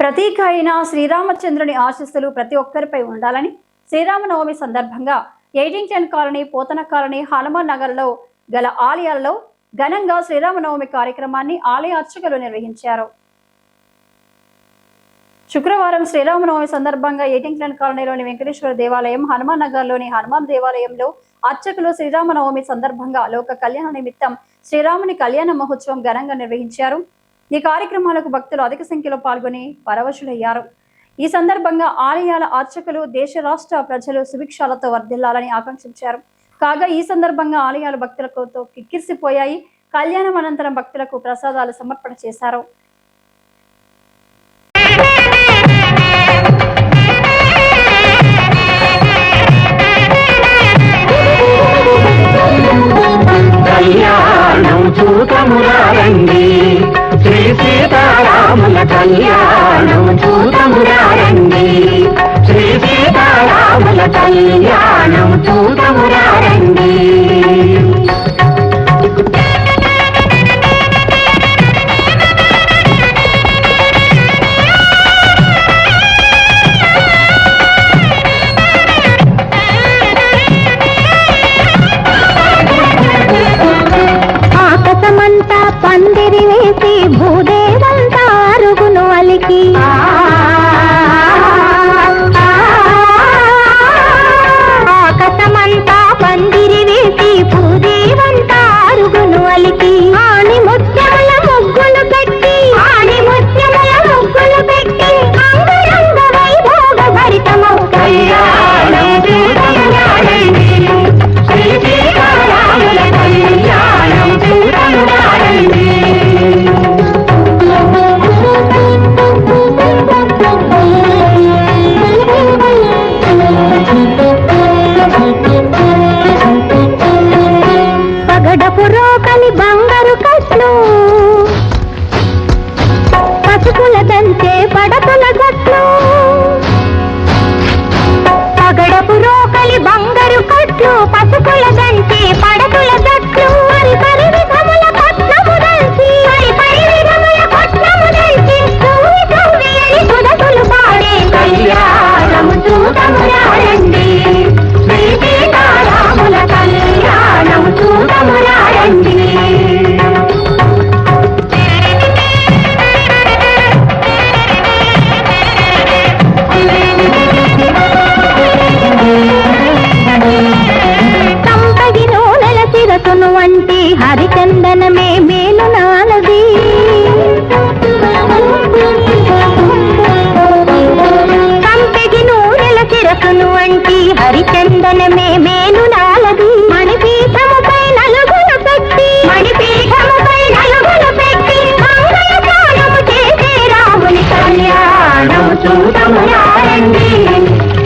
ప్రతీక అయిన శ్రీరామచంద్రుని ఆశీస్సులు ప్రతి ఒక్కరిపై ఉండాలని శ్రీరామనవమి సందర్భంగా ఎయిటింగ్టన్ కాలనీ, పోతన కాలనీ, హనుమాన్ నగర్లో గల ఆలయాల్లో ఘనంగా శ్రీరామనవమి కార్యక్రమాన్ని ఆలయ అర్చకులు నిర్వహించారు. శుక్రవారం శ్రీరామనవమి సందర్భంగా ఎయిటింగ్టన్ కాలనీలోని వెంకటేశ్వర దేవాలయం, హనుమాన్ నగర్లోని హనుమాన్ దేవాలయంలో అర్చకులు శ్రీరామనవమి సందర్భంగా లోక కళ్యాణ నిమిత్తం శ్రీరాముని కళ్యాణ మహోత్సవం ఘనంగా నిర్వహించారు. ఈ కార్యక్రమాలకు భక్తులు అధిక సంఖ్యలో పాల్గొని పరవశులయ్యారు. ఈ సందర్భంగా ఆలయాల అర్చకులు దేశ రాష్ట్ర ప్రజలు సుభిక్షాలతో వర్ధిల్లాలని ఆకాంక్షించారు. కాగా ఈ సందర్భంగా ఆలయాల భక్తులతో కిక్కిరిసిపోయాయి. కళ్యాణం అనంతరం భక్తులకు ప్రసాదాలు సమర్పణ చేశారు. శ్రీ సీతారాముల కళ్యాణం చూతమురారండి, శ్రీ సీతారాముల కళ్యాణం చూతమురారండి. పందిరి వేసి భూదేవంతా అరుగును అలికి, ఆకాశమంతా పందిరి వేసి భూదేవంతా అరుగును అలికి, ఆని ముత్యముల ముగ్గులు పెట్టి, ఆని ముత్యముల ముగ్గులు పెట్టి అంగరంగ వైభోగ భరితము కళ్యాణం చూడమురారండి, శ్రీ సీతారాముల కళ్యాణం చూడమురారండి. పగడపు రోకలి బంగారు కట్లు, పసుపుల దంచే పడతుల గట్లు, పగడపు రోకలి బంగారు కట్లు, పసుపుల దంచే పడతుల గట్లు, మరి పరి విధముల పట్నము దంచి, మరి పరి విధముల పట్నము దంచి తూవి తూవి అని సుధతులు పాడే కళ్యాణము చూడమురారండి, శ్రీ సీతారాముల కళ్యాణము చూడమురారండి. కంపగి నూనెల శిరసును వంటి హరిచందనమే మేలు నాలది, కంపెగి నూనెల శిరసును వంటి హరిచందనమే